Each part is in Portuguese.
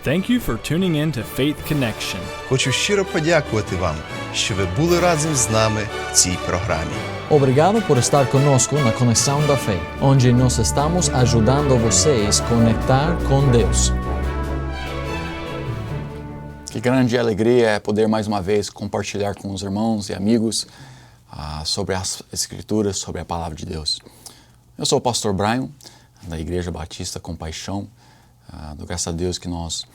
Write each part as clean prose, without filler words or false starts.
Thank you for tuning in to Faith Connection. Хочу щиро подякувати вам, що ви були разом з нами в цій програмі. Obrigado por estar conosco na Conexão da Fé, onde nós estamos ajudando vocês a conectar com Deus. Que grande alegria é poder mais uma vez compartilhar com os irmãos e amigos sobre as Escrituras, sobre a Palavra de Deus. Eu sou o pastor Brian, da Igreja Batista Compaixão. Graças a Deus que nós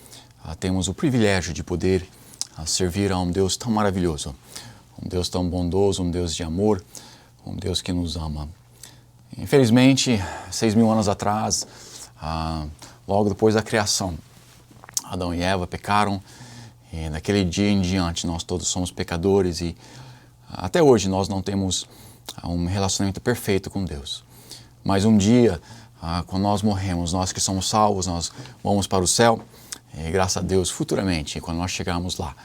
temos o privilégio de poder servir a um Deus tão maravilhoso, um Deus tão bondoso, um Deus de amor, um Deus que nos ama. Infelizmente, 6.000 anos atrás, logo depois da criação, Adão e Eva pecaram e naquele dia em diante nós todos somos pecadores e até hoje nós não temos um relacionamento perfeito com Deus. Mas um dia, quando nós morremos, nós que somos salvos, nós vamos para o céu e graças a Deus, futuramente, quando nós chegarmos lá,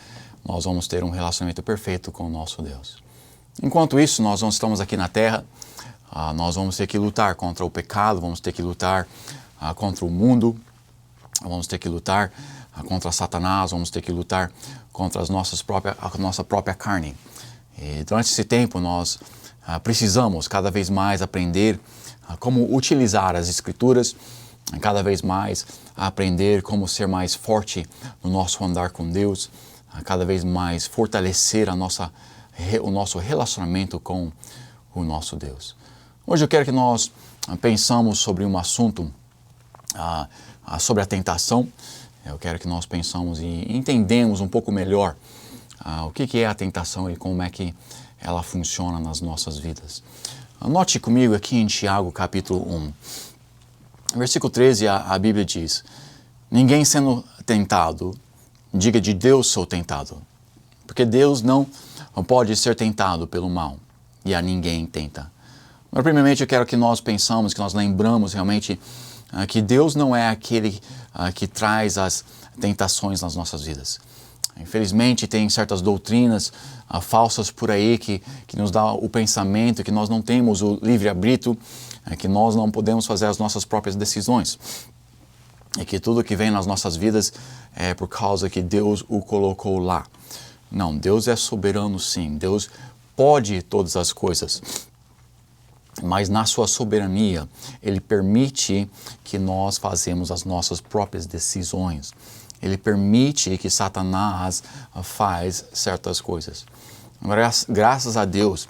nós vamos ter um relacionamento perfeito com o nosso Deus. Enquanto isso, nós não estamos aqui na terra, nós vamos ter que lutar contra o pecado, vamos ter que lutar contra o mundo, vamos ter que lutar contra Satanás, vamos ter que lutar contra a nossa própria carne. E durante esse tempo, nós precisamos cada vez mais aprender como utilizar as Escrituras, cada vez mais aprender como ser mais forte no nosso andar com Deus, cada vez mais fortalecer o nosso relacionamento com o nosso Deus. Hoje eu quero que nós pensamos sobre um assunto, sobre a tentação. Eu quero que nós pensamos e entendemos um pouco melhor o que é a tentação e como é que ela funciona nas nossas vidas. Note comigo aqui em Tiago capítulo 1. Versículo 13, a Bíblia diz: ninguém sendo tentado, diga de Deus sou tentado. Porque Deus não pode ser tentado pelo mal e a ninguém tenta. Mas primeiramente eu quero que nós pensamos, que nós lembramos realmente que Deus não é aquele que traz as tentações nas nossas vidas. Infelizmente tem certas doutrinas falsas por aí que nos dá o pensamento que nós não temos o livre-arbítrio, que nós não podemos fazer as nossas próprias decisões. E que tudo que vem nas nossas vidas é por causa que Deus o colocou lá. Não, Deus é soberano sim, Deus pode todas as coisas. Mas na sua soberania, Ele permite que nós façamos as nossas próprias decisões. Ele permite que Satanás faz certas coisas. Graças a Deus,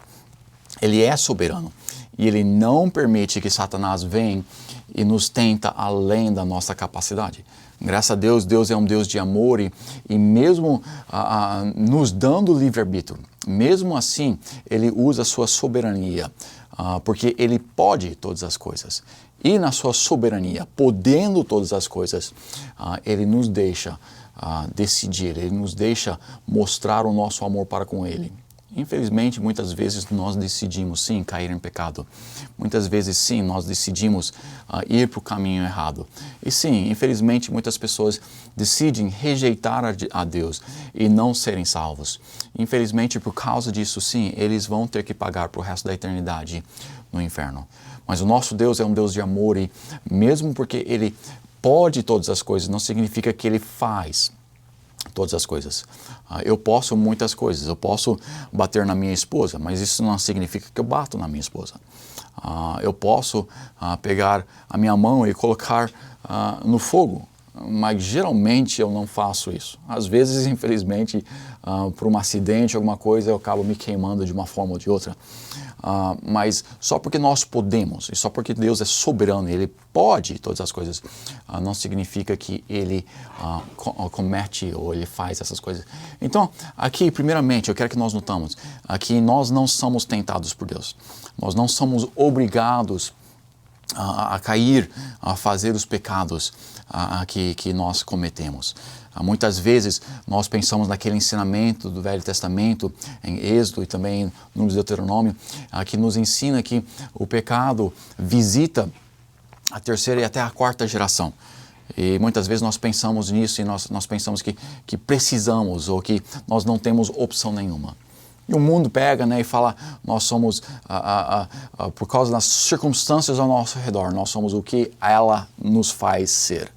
Ele é soberano. E Ele não permite que Satanás venha e nos tenta além da nossa capacidade. Graças a Deus, Deus é um Deus de amor e mesmo nos dando livre-arbítrio, mesmo assim, Ele usa a sua soberania, porque Ele pode todas as coisas. E na sua soberania, podendo todas as coisas, Ele nos deixa decidir, Ele nos deixa mostrar o nosso amor para com Ele. Infelizmente, muitas vezes nós decidimos sim cair em pecado. Muitas vezes sim, nós decidimos ir para o caminho errado. E sim, infelizmente, muitas pessoas decidem rejeitar a Deus e não serem salvos. Infelizmente, por causa disso sim, eles vão ter que pagar para o resto da eternidade no inferno. Mas o nosso Deus é um Deus de amor e mesmo porque Ele pode todas as coisas, não significa que Ele faz todas as coisas. Eu posso muitas coisas, eu posso bater na minha esposa, mas isso não significa que eu bato na minha esposa. Eu posso pegar a minha mão e colocar no fogo, mas geralmente eu não faço isso. Às vezes, infelizmente, por um acidente, alguma coisa, eu acabo me queimando de uma forma ou de outra. Mas só porque nós podemos, e só porque Deus é soberano, Ele pode todas as coisas, não significa que Ele comete ou Ele faz essas coisas. Então, aqui, primeiramente, eu quero que nós notamos que nós não somos tentados por Deus. Nós não somos obrigados a cair, a fazer os pecados que nós cometemos. Muitas vezes nós pensamos naquele ensinamento do Velho Testamento, em Êxodo e também no Deuteronômio, que nos ensina que o pecado visita a terceira e até a quarta geração. E muitas vezes nós pensamos nisso e nós pensamos que precisamos ou que nós não temos opção nenhuma. E o mundo pega, e fala, nós somos, por causa das circunstâncias ao nosso redor, nós somos o que ela nos faz ser.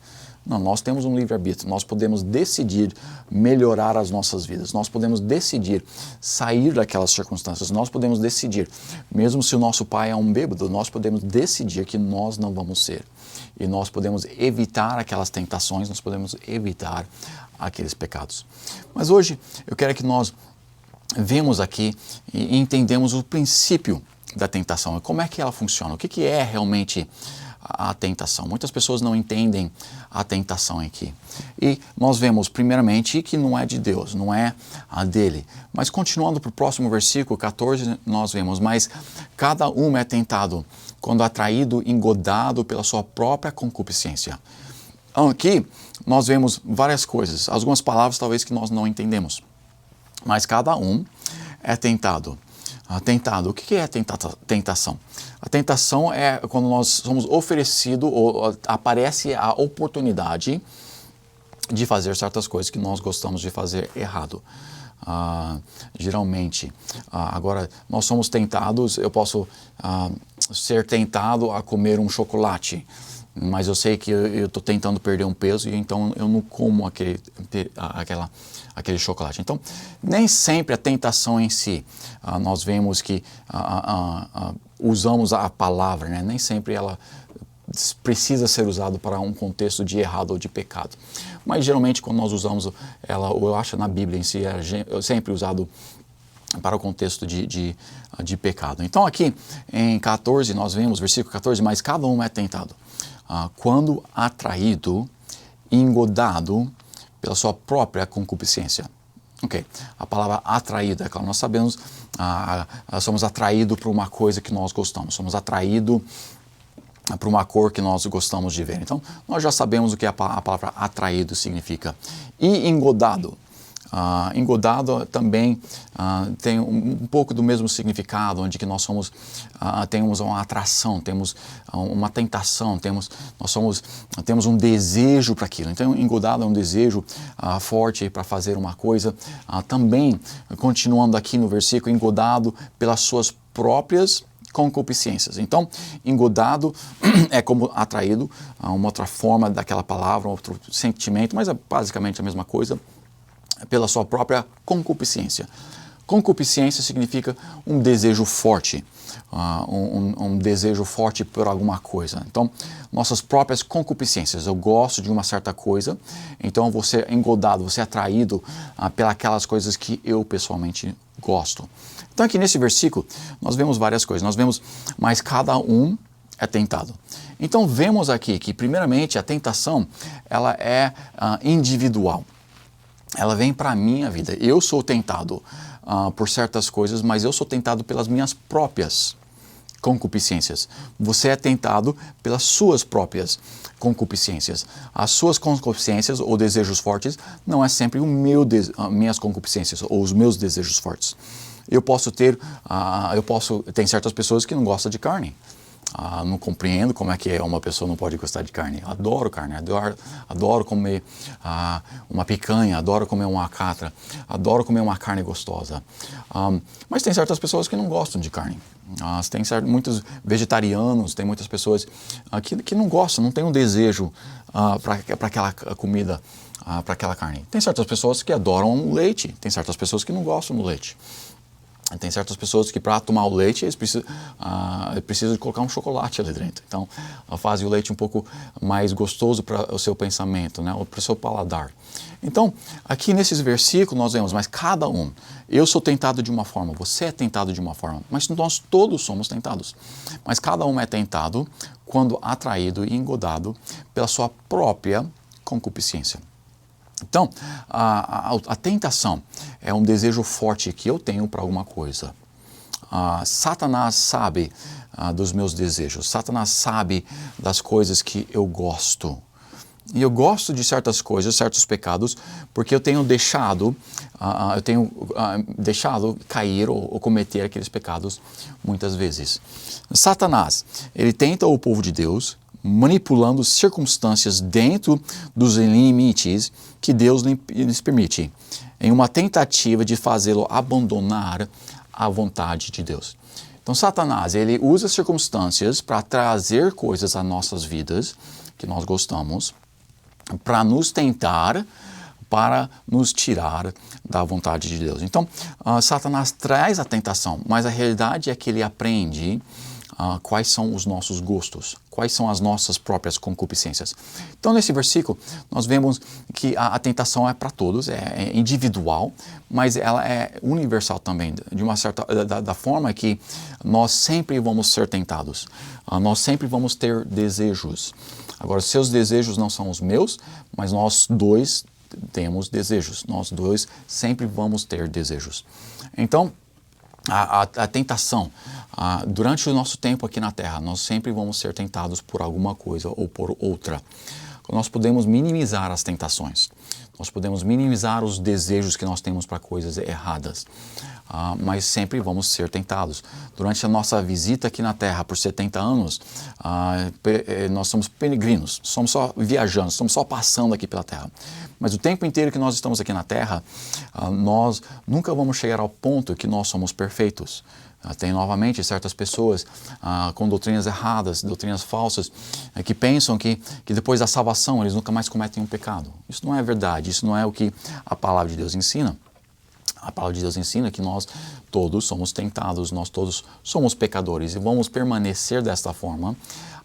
Não, nós temos um livre-arbítrio, nós podemos decidir melhorar as nossas vidas, nós podemos decidir sair daquelas circunstâncias, nós podemos decidir, mesmo se o nosso pai é um bêbado, nós podemos decidir que nós não vamos ser. E nós podemos evitar aquelas tentações, nós podemos evitar aqueles pecados. Mas hoje eu quero que nós vemos aqui e entendemos o princípio da tentação, como é que ela funciona, o que é realmente a tentação. Muitas pessoas não entendem a tentação aqui. E nós vemos primeiramente que não é de Deus, não é a dele. Mas continuando para o próximo versículo 14, nós vemos, mas cada um é tentado quando atraído, engodado pela sua própria concupiscência. Aqui nós vemos várias coisas, algumas palavras talvez que nós não entendemos. Mas cada um é tentado. Tentado. O que é tentação? A tentação é quando nós somos oferecidos ou aparece a oportunidade de fazer certas coisas que nós gostamos de fazer errado. Geralmente. Agora, nós somos tentados, eu posso ser tentado a comer um chocolate, mas eu sei que eu estou tentando perder um peso e então eu não como aquele chocolate. Então, nem sempre a tentação em si, nós vemos que usamos a palavra, né? Nem sempre ela precisa ser usada para um contexto de errado ou de pecado. Mas geralmente quando nós usamos ela, ou eu acho na Bíblia em si, é sempre usado para o contexto de pecado. Então aqui em 14 nós vemos, versículo 14, mas cada um é tentado quando atraído e engodado pela sua própria concupiscência. Ok, a palavra atraído, é claro, nós sabemos, somos atraídos por uma coisa que nós gostamos, somos atraídos para uma cor que nós gostamos de ver. Então, nós já sabemos o que a palavra atraído significa. E engodado. Engodado também tem um pouco do mesmo significado, onde que nós temos uma atração, temos uma tentação, temos um desejo para aquilo. Então, engodado é um desejo forte para fazer uma coisa. Também, continuando aqui no versículo, engodado pelas suas próprias concupiscências. Então, engodado é como atraído, uma outra forma daquela palavra, um outro sentimento, mas é basicamente a mesma coisa, pela sua própria concupiscência. Concupiscência significa um desejo forte, um desejo forte por alguma coisa. Então, nossas próprias concupiscências. Eu gosto de uma certa coisa, então você é engodado, você é atraído pelas coisas que eu pessoalmente gosto. Então, aqui nesse versículo, nós vemos várias coisas. Nós vemos, mas cada um é tentado. Então, vemos aqui que, primeiramente, a tentação, ela é individual. Ela vem para a minha vida. Eu sou tentado por certas coisas, mas eu sou tentado pelas minhas próprias concupiscências. Você é tentado pelas suas próprias concupiscências. As suas concupiscências ou desejos fortes não é sempre minhas concupiscências ou os meus desejos fortes. Tem certas pessoas que não gostam de carne. Não compreendo como é que uma pessoa não pode gostar de carne. Adoro carne, adoro comer uma picanha, adoro comer uma alcatra, adoro comer uma carne gostosa. Mas tem certas pessoas que não gostam de carne. Tem muitos vegetarianos, tem muitas pessoas que não gostam, não têm um desejo para aquela comida, para aquela carne. Tem certas pessoas que adoram leite, tem certas pessoas que não gostam do leite. Tem certas pessoas que para tomar o leite eles precisam de colocar um chocolate ali dentro. Então fazem o leite um pouco mais gostoso para o seu pensamento, né? Ou para o seu paladar. Então aqui nesses versículos nós vemos, mas cada um, eu sou tentado de uma forma, você é tentado de uma forma, mas nós todos somos tentados. Mas cada um é tentado quando atraído e engodado pela sua própria concupiscência. Então, a tentação é um desejo forte que eu tenho para alguma coisa. Satanás sabe dos meus desejos, Satanás sabe das coisas que eu gosto. E eu gosto de certas coisas, certos pecados, porque eu tenho deixado cair ou cometer aqueles pecados muitas vezes. Satanás, ele tenta o povo de Deus, manipulando circunstâncias dentro dos limites que Deus lhes permite, em uma tentativa de fazê-lo abandonar a vontade de Deus. Então, Satanás, ele usa circunstâncias para trazer coisas às nossas vidas que nós gostamos, para nos tentar, para nos tirar da vontade de Deus. Então, Satanás traz a tentação, mas a realidade é que ele aprende quais são os nossos gostos, quais são as nossas próprias concupiscências. Então, nesse versículo, nós vemos que a tentação é para todos, é individual, mas ela é universal também, de uma certa da forma que nós sempre vamos ser tentados, nós sempre vamos ter desejos. Agora, seus desejos não são os meus, mas nós dois temos desejos, nós dois sempre vamos ter desejos. Então, a tentação, durante o nosso tempo aqui na Terra, nós sempre vamos ser tentados por alguma coisa ou por outra. Nós podemos minimizar as tentações, nós podemos minimizar os desejos que nós temos para coisas erradas, mas sempre vamos ser tentados. Durante a nossa visita aqui na Terra por 70 anos, nós somos peregrinos, somos só viajantes, somos só passando aqui pela Terra. Mas o tempo inteiro que nós estamos aqui na Terra, nós nunca vamos chegar ao ponto que nós somos perfeitos. Tem novamente certas pessoas com doutrinas erradas, doutrinas falsas, que pensam que depois da salvação eles nunca mais cometem um pecado. Isso não é verdade, isso não é o que a palavra de Deus ensina. A palavra de Deus ensina que nós todos somos tentados, nós todos somos pecadores e vamos permanecer desta forma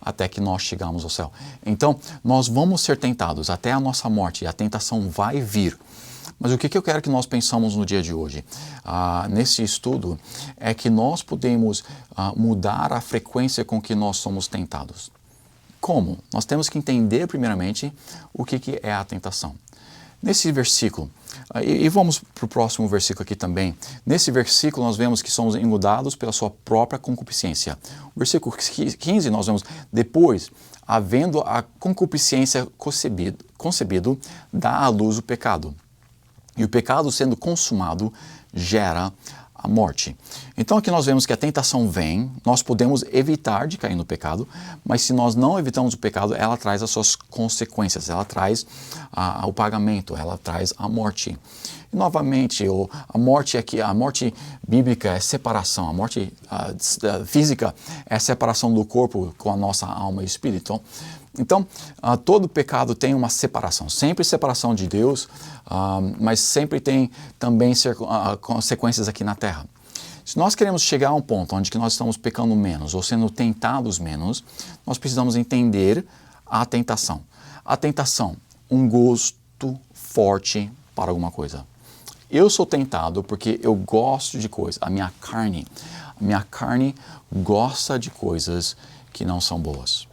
até que nós chegamos ao céu. Então, nós vamos ser tentados até a nossa morte, e a tentação vai vir. Mas o que eu quero que nós pensamos no dia de hoje, nesse estudo, é que nós podemos mudar a frequência com que nós somos tentados. Como? Nós temos que entender, primeiramente, o que é a tentação. Nesse versículo, e vamos para o próximo versículo aqui também, nesse versículo nós vemos que somos engodados pela sua própria concupiscência. O versículo 15 nós vemos, depois, havendo a concupiscência concebido, dá à luz o pecado. E o pecado sendo consumado gera a morte. Então aqui nós vemos que a tentação vem, nós podemos evitar de cair no pecado, mas se nós não evitamos o pecado, ela traz as suas consequências, ela traz o pagamento, ela traz a morte. E novamente, a morte aqui, a morte bíblica é separação, a morte física é a separação do corpo com a nossa alma e espírito. Então, todo pecado tem uma separação, sempre separação de Deus, mas sempre tem também consequências aqui na terra. Se nós queremos chegar a um ponto onde que nós estamos pecando menos ou sendo tentados menos, nós precisamos entender a tentação. A tentação, um gosto forte para alguma coisa. Eu sou tentado porque eu gosto de coisas, a minha carne gosta de coisas que não são boas.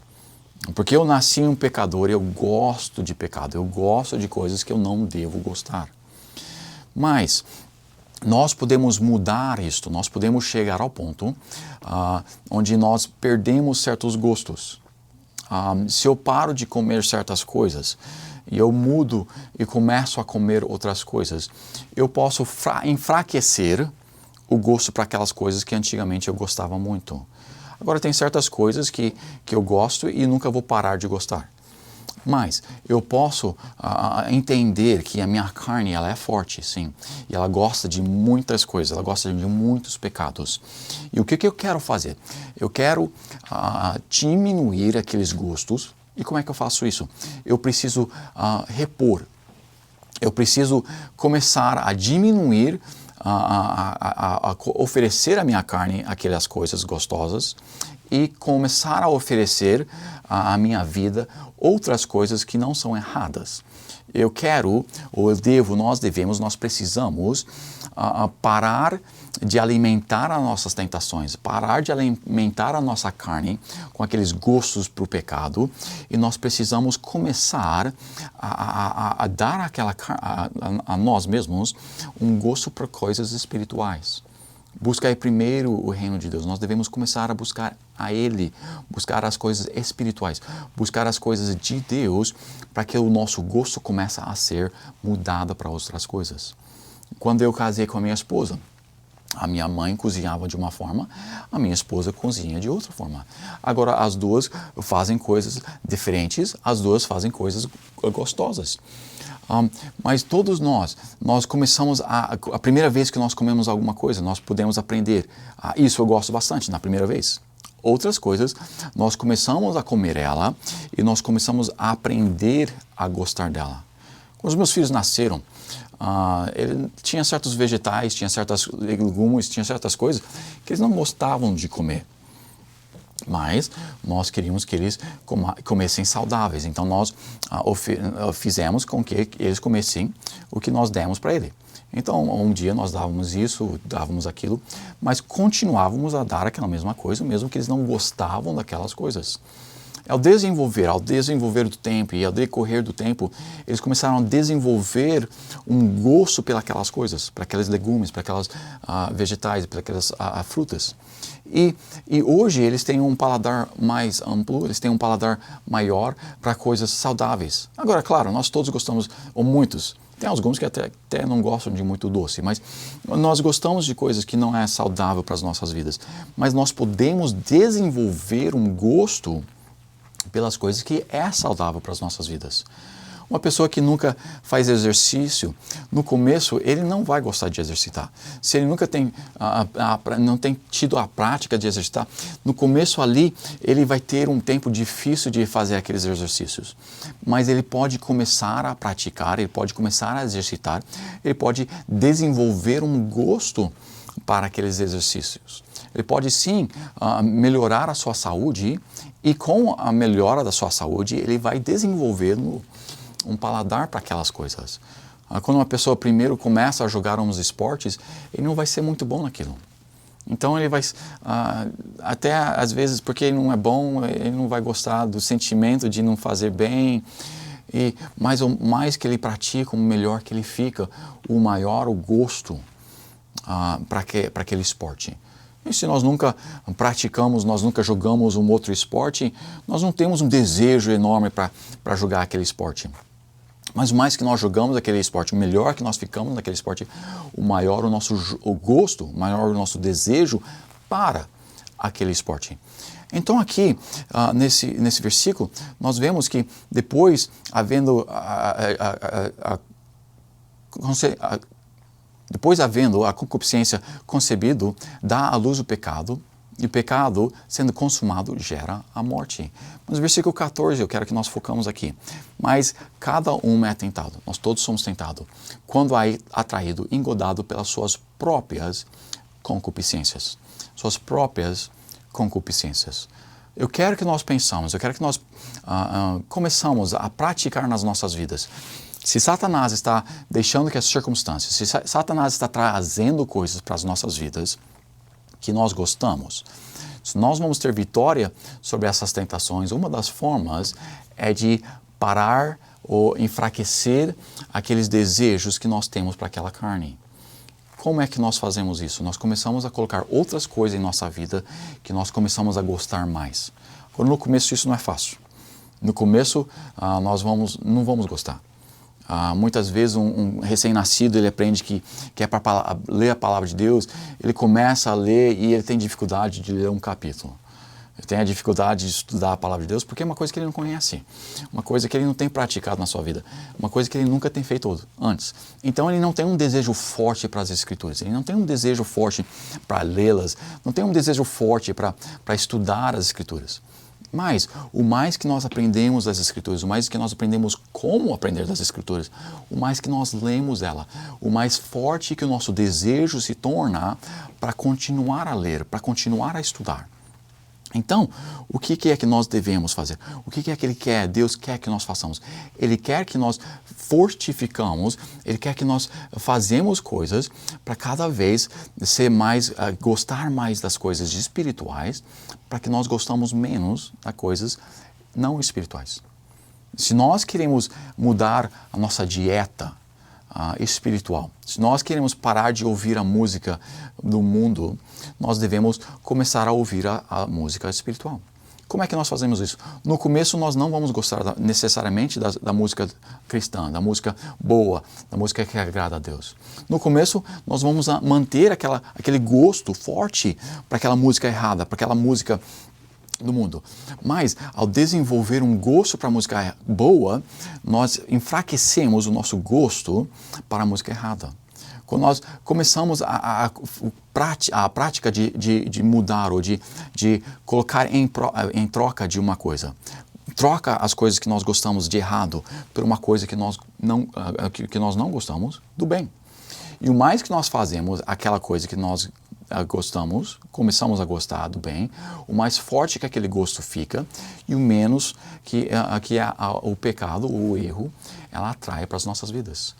Porque eu nasci um pecador, eu gosto de pecado, eu gosto de coisas que eu não devo gostar. Mas nós podemos mudar isto, nós podemos chegar ao ponto onde nós perdemos certos gostos. Se eu paro de comer certas coisas e eu mudo e começo a comer outras coisas, eu posso enfraquecer o gosto para aquelas coisas que antigamente eu gostava muito. Agora, tem certas coisas que eu gosto e nunca vou parar de gostar. Mas eu posso entender que a minha carne ela é forte, sim. E ela gosta de muitas coisas, ela gosta de muitos pecados. E o que eu quero fazer? Eu quero diminuir aqueles gostos. E como é que eu faço isso? Eu preciso repor. Eu preciso começar a diminuir a oferecer à minha carne aquelas coisas gostosas e começar a oferecer à minha vida outras coisas que não são erradas. Eu quero, ou eu devo, nós precisamos parar de alimentar as nossas tentações, parar de alimentar a nossa carne com aqueles gostos para o pecado, e nós precisamos começar a dar a nós mesmos um gosto por coisas espirituais. Buscar primeiro o reino de Deus. Nós devemos começar a buscar a Ele, buscar as coisas espirituais, buscar as coisas de Deus, para que o nosso gosto comece a ser mudado para outras coisas. Quando eu casei com a minha esposa, a minha mãe cozinhava de uma forma, a minha esposa cozinha de outra forma. Agora, as duas fazem coisas diferentes, as duas fazem coisas gostosas. Mas todos nós começamos a primeira vez que nós comemos alguma coisa, nós podemos aprender. Isso eu gosto bastante na primeira vez. outras coisas, nós começamos a comer ela e nós começamos a aprender a gostar dela. Quando os meus filhos nasceram, ele tinha certos vegetais, tinha certos legumes, tinha certas coisas que eles não gostavam de comer. Mas nós queríamos que eles comessem saudáveis. Então nós fizemos com que eles comessem o que nós demos para ele. Então um dia nós dávamos isso, dávamos aquilo, mas continuávamos a dar aquela mesma coisa, mesmo que eles não gostavam daquelas coisas. Ao desenvolver do tempo e ao decorrer do tempo, eles começaram a desenvolver um gosto pelas coisas, para aqueles legumes, para aquelas vegetais, para aquelas frutas. E hoje eles têm um paladar mais amplo, eles têm um paladar maior para coisas saudáveis. Agora, claro, nós todos gostamos, ou muitos, tem alguns que até não gostam de muito doce, mas nós gostamos de coisas que não é saudável para as nossas vidas. Mas nós podemos desenvolver um gosto pelas coisas que é saudável para as nossas vidas. Uma pessoa que nunca faz exercício, no começo ele não vai gostar de exercitar. Se ele nunca não tem tido a prática de exercitar, no começo ali ele vai ter um tempo difícil de fazer aqueles exercícios. Mas ele pode começar a praticar, ele pode começar a exercitar, ele pode desenvolver um gosto para aqueles exercícios. Ele pode sim melhorar a sua saúde e com a melhora da sua saúde ele vai desenvolver um paladar para aquelas coisas. Quando uma pessoa primeiro começa a jogar uns esportes, ele não vai ser muito bom naquilo. Então ele vai, até às vezes, porque ele não é bom, ele não vai gostar do sentimento de não fazer bem. Mas o mais que ele pratica, o melhor que ele fica, o maior o gosto para aquele esporte. E se nós nunca praticamos, nós nunca jogamos um outro esporte, nós não temos um desejo enorme para jogar aquele esporte. Mas o mais que nós jogamos aquele esporte, o melhor que nós ficamos naquele esporte, o maior o gosto, o maior o nosso desejo para aquele esporte. Então aqui, nesse versículo, nós vemos que depois, havendo a concupiscência concebido, dá à luz o pecado, e o pecado, sendo consumado, gera a morte. Mas no versículo 14, eu quero que nós focamos aqui. Mas cada um é tentado, nós todos somos tentados, quando é atraído, engodado pelas suas próprias concupiscências. Suas próprias concupiscências. Eu quero que nós pensamos, eu quero que nós começamos a praticar nas nossas vidas. Se Satanás está deixando que as circunstâncias, se Satanás está trazendo coisas para as nossas vidas que nós gostamos, se nós vamos ter vitória sobre essas tentações, uma das formas é de parar ou enfraquecer aqueles desejos que nós temos para aquela carne. Como é que nós fazemos isso? Nós começamos a colocar outras coisas em nossa vida que nós começamos a gostar mais. Agora, no começo isso não é fácil. No começo nós não vamos gostar. Muitas vezes um recém-nascido ele aprende que é para ler a palavra de Deus, ele começa a ler e ele tem dificuldade de ler um capítulo. Ele tem a dificuldade de estudar a palavra de Deus porque é uma coisa que ele não conhece, uma coisa que ele não tem praticado na sua vida, uma coisa que ele nunca tem feito antes. Então ele não tem um desejo forte para as Escrituras, ele não tem um desejo forte para lê-las, não tem um desejo forte para estudar as Escrituras. Mas o mais que nós aprendemos das Escrituras, o mais que nós aprendemos como aprender das Escrituras, o mais que nós lemos ela, o mais forte que o nosso desejo se torna para continuar a ler, para continuar a estudar. Então, o que é que nós devemos fazer? O que é que Ele quer, Deus quer que nós façamos? Ele quer que nós fortificamos, Ele quer que nós fazemos coisas para cada vez gostar mais das coisas espirituais, para que nós gostamos menos das coisas não espirituais. Se nós queremos mudar a nossa dieta espiritual, se nós queremos parar de ouvir a música do mundo, nós devemos começar a ouvir a música espiritual. Como é que nós fazemos isso? No começo nós não vamos gostar necessariamente da música cristã, da música boa, da música que agrada a Deus. No começo nós vamos manter aquele gosto forte para aquela música errada, para aquela música do mundo. Mas, ao desenvolver um gosto para a música boa, nós enfraquecemos o nosso gosto para a música errada. Quando nós começamos a prática de mudar ou de colocar em troca de uma coisa. Troca as coisas que nós gostamos de errado por uma coisa que nós não gostamos do bem. E o mais que nós fazemos aquela coisa que nós gostamos, começamos a gostar do bem, o mais forte que aquele gosto fica e o menos que o pecado, o erro, ela atrai para as nossas vidas.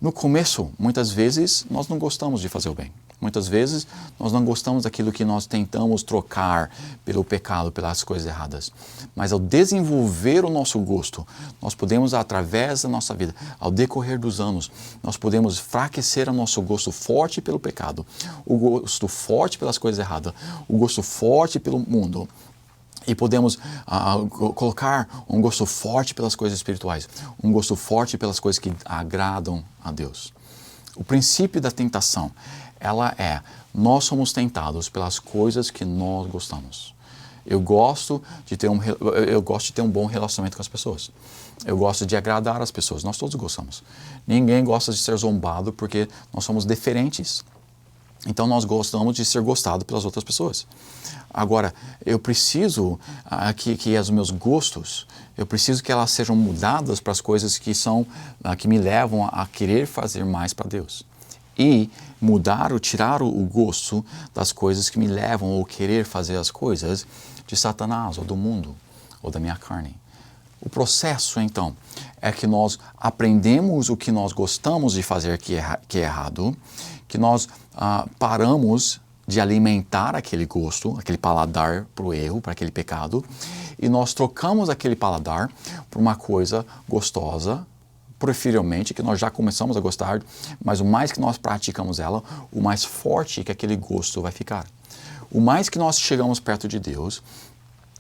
No começo, muitas vezes, nós não gostamos de fazer o bem. Muitas vezes, nós não gostamos daquilo que nós tentamos trocar pelo pecado, pelas coisas erradas. Mas ao desenvolver o nosso gosto, nós podemos, através da nossa vida, ao decorrer dos anos, nós podemos enfraquecer o nosso gosto forte pelo pecado, o gosto forte pelas coisas erradas, o gosto forte pelo mundo. E podemos colocar um gosto forte pelas coisas espirituais, um gosto forte pelas coisas que agradam a Deus. O princípio da tentação, ela nós somos tentados pelas coisas que nós gostamos. Eu gosto de ter um bom relacionamento com as pessoas. Eu gosto de agradar as pessoas, nós todos gostamos. Ninguém gosta de ser zombado porque nós somos diferentes. Então nós gostamos de ser gostado pelas outras pessoas. Agora, eu preciso que os meus gostos, eu preciso que elas sejam mudadas para as coisas que me levam a querer fazer mais para Deus. E tirar o gosto das coisas que me levam a querer fazer as coisas de Satanás, ou do mundo, ou da minha carne. O processo, então, é que nós aprendemos o que nós gostamos de fazer que é errado, que nós paramos de alimentar aquele gosto, aquele paladar para o erro, para aquele pecado, e nós trocamos aquele paladar por uma coisa gostosa, preferivelmente, que nós já começamos a gostar, mas o mais que nós praticamos ela, o mais forte que aquele gosto vai ficar. O mais que nós chegamos perto de Deus,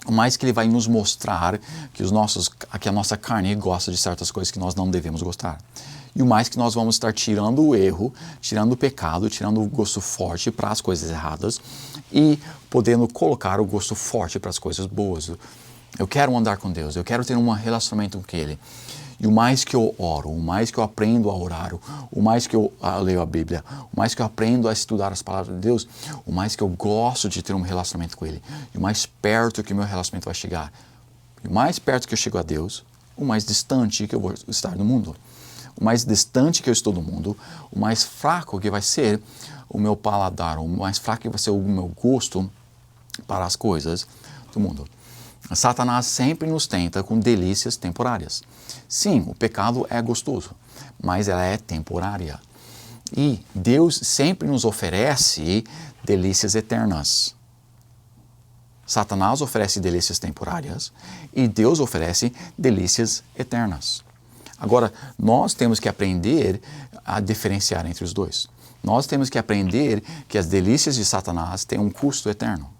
o mais que Ele vai nos mostrar que a nossa carne gosta de certas coisas que nós não devemos gostar. E o mais que nós vamos estar tirando o erro, tirando o pecado, tirando o gosto forte para as coisas erradas e podendo colocar o gosto forte para as coisas boas. Eu quero andar com Deus, eu quero ter um relacionamento com Ele. E o mais que eu oro, o mais que eu aprendo a orar, o mais que eu leio a Bíblia, o mais que eu aprendo a estudar as palavras de Deus, o mais que eu gosto de ter um relacionamento com Ele. E o mais perto que o meu relacionamento vai chegar. E o mais perto que eu chego a Deus, o mais distante que eu vou estar do mundo. O mais distante que eu estou do mundo, o mais fraco que vai ser o meu paladar, o mais fraco que vai ser o meu gosto para as coisas do mundo. Satanás sempre nos tenta com delícias temporárias. Sim, o pecado é gostoso, mas ela é temporária. E Deus sempre nos oferece delícias eternas. Satanás oferece delícias temporárias e Deus oferece delícias eternas. Agora, nós temos que aprender a diferenciar entre os dois. Nós temos que aprender que as delícias de Satanás têm um custo eterno.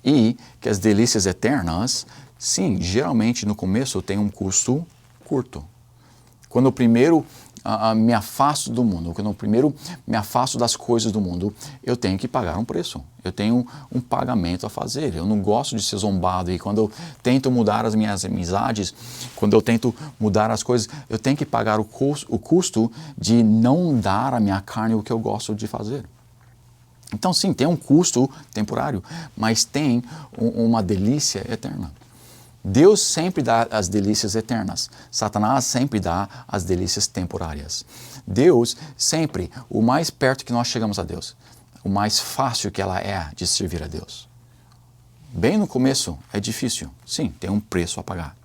E que as delícias eternas, sim, geralmente no começo tem um custo curto. Quando eu primeiro me afasto do mundo, quando eu primeiro me afasto das coisas do mundo, eu tenho que pagar um preço. Eu tenho um pagamento a fazer. Eu não gosto de ser zombado. E quando eu tento mudar as minhas amizades, quando eu tento mudar as coisas, eu tenho que pagar o custo de não dar à minha carne o que eu gosto de fazer. Então, sim, tem um custo temporário, mas tem uma delícia eterna. Deus sempre dá as delícias eternas. Satanás sempre dá as delícias temporárias. Deus sempre, o mais perto que nós chegamos a Deus, o mais fácil que ela é de servir a Deus. Bem no começo é difícil, sim, tem um preço a pagar.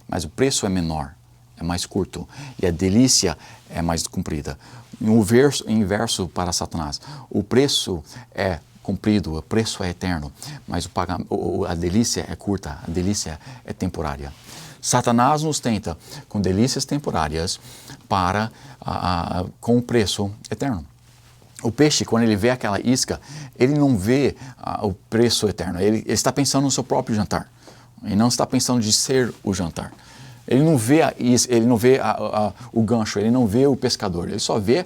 Mas o preço é menor, é mais curto e a delícia é mais comprida. Inverso para Satanás, o preço é cumprido, o preço é eterno, mas a delícia é curta, a delícia é temporária. Satanás nos tenta com delícias temporárias com o preço eterno. O peixe, quando ele vê aquela isca, ele não vê o preço eterno, ele está pensando no seu próprio jantar, ele não está pensando de ser o jantar. Ele não vê o gancho, ele não vê o pescador, ele só vê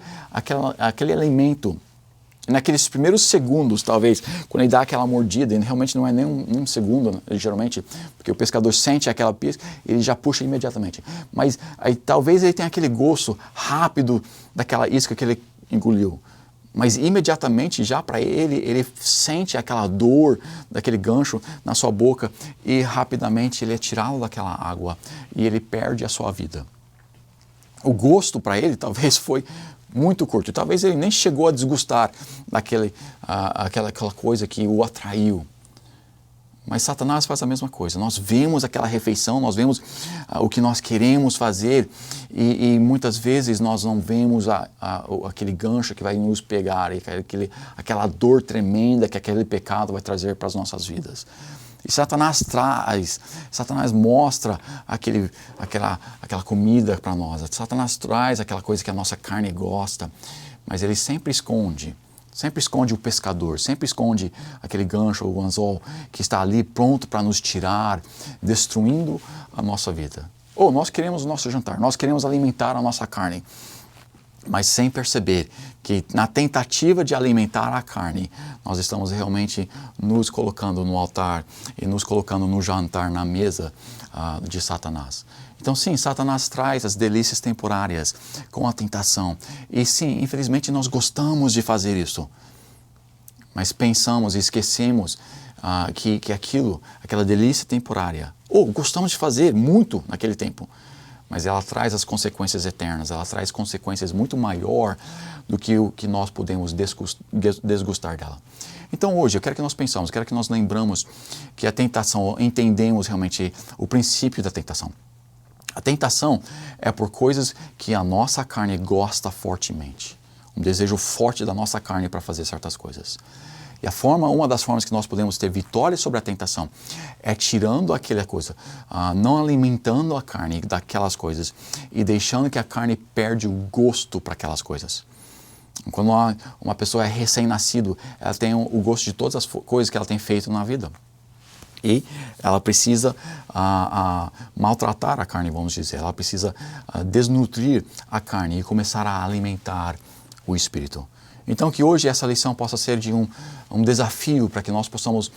aquele alimento. E naqueles primeiros segundos, talvez, quando ele dá aquela mordida, e realmente não é nem um segundo, geralmente, porque o pescador sente aquela pisca, ele já puxa imediatamente. Mas aí talvez ele tenha aquele gosto rápido daquela isca que ele engoliu. Mas imediatamente, já para ele sente aquela dor daquele gancho na sua boca e rapidamente ele é tirado daquela água e ele perde a sua vida. O gosto para ele talvez foi muito curto, talvez ele nem chegou a desgustar aquela coisa que o atraiu. Mas Satanás faz a mesma coisa. Nós vemos aquela refeição, nós vemos o que nós queremos fazer e muitas vezes nós não vemos aquele gancho que vai nos pegar, aquela dor tremenda que aquele pecado vai trazer para as nossas vidas. E Satanás mostra aquela comida para nós. Satanás traz aquela coisa que a nossa carne gosta, mas ele sempre esconde o pescador, sempre esconde aquele gancho ou o anzol que está ali pronto para nos tirar, destruindo a nossa vida. Ou nós queremos o nosso jantar, nós queremos alimentar a nossa carne, mas sem perceber que na tentativa de alimentar a carne, nós estamos realmente nos colocando no altar e nos colocando no jantar, na mesa de Satanás. Então sim, Satanás traz as delícias temporárias com a tentação. E sim, infelizmente nós gostamos de fazer isso. Mas pensamos e esquecemos que aquela delícia temporária, gostamos de fazer muito naquele tempo, mas ela traz as consequências eternas, ela traz consequências muito maior do que o que nós podemos desgustar dela. Então hoje eu quero que nós pensamos, quero que nós lembramos que a tentação, entendemos realmente o princípio da tentação. A tentação é por coisas que a nossa carne gosta fortemente. Um desejo forte da nossa carne para fazer certas coisas. E uma das formas que nós podemos ter vitória sobre a tentação é tirando aquela coisa, não alimentando a carne daquelas coisas e deixando que a carne perde o gosto para aquelas coisas. Quando uma pessoa é recém-nascido, ela tem o gosto de todas as coisas que ela tem feito na vida. E ela precisa maltratar a carne, vamos dizer. Ela precisa desnutrir a carne e começar a alimentar o espírito. Então que hoje essa lição possa ser de um desafio para que nós possamos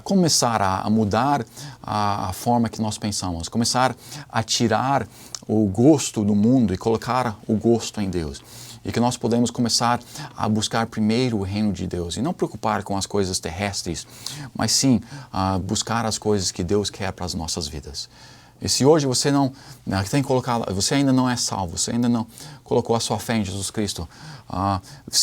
começar a mudar a forma que nós pensamos. Começar a tirar o gosto do mundo e colocar o gosto em Deus. E que nós podemos começar a buscar primeiro o reino de Deus e não preocupar com as coisas terrestres, mas sim buscar as coisas que Deus quer para as nossas vidas. E se hoje você você ainda não é salvo, você ainda não colocou a sua fé em Jesus Cristo,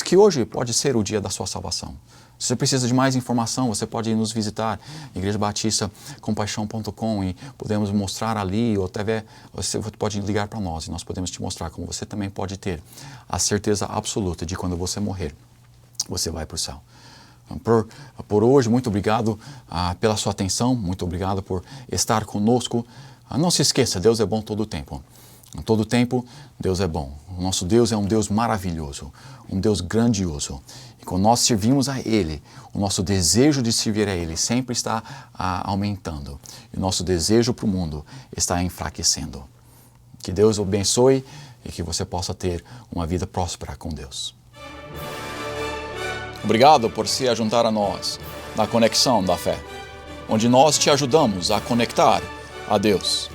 que hoje pode ser o dia da sua salvação. Se você precisa de mais informação, você pode ir nos visitar, igrejabatistacompaixão.com, e podemos mostrar ali, ou até você pode ligar para nós e nós podemos te mostrar como você também pode ter a certeza absoluta de quando você morrer, você vai para o céu. Por hoje, muito obrigado pela sua atenção, muito obrigado por estar conosco. Não se esqueça, Deus é bom todo o tempo. Em todo o tempo, Deus é bom. O nosso Deus é um Deus maravilhoso, um Deus grandioso. E quando nós servimos a Ele, o nosso desejo de servir a Ele sempre está aumentando. E o nosso desejo para o mundo está enfraquecendo. Que Deus o abençoe e que você possa ter uma vida próspera com Deus. Obrigado por se ajuntar a nós na Conexão da Fé, onde nós te ajudamos a conectar a Deus.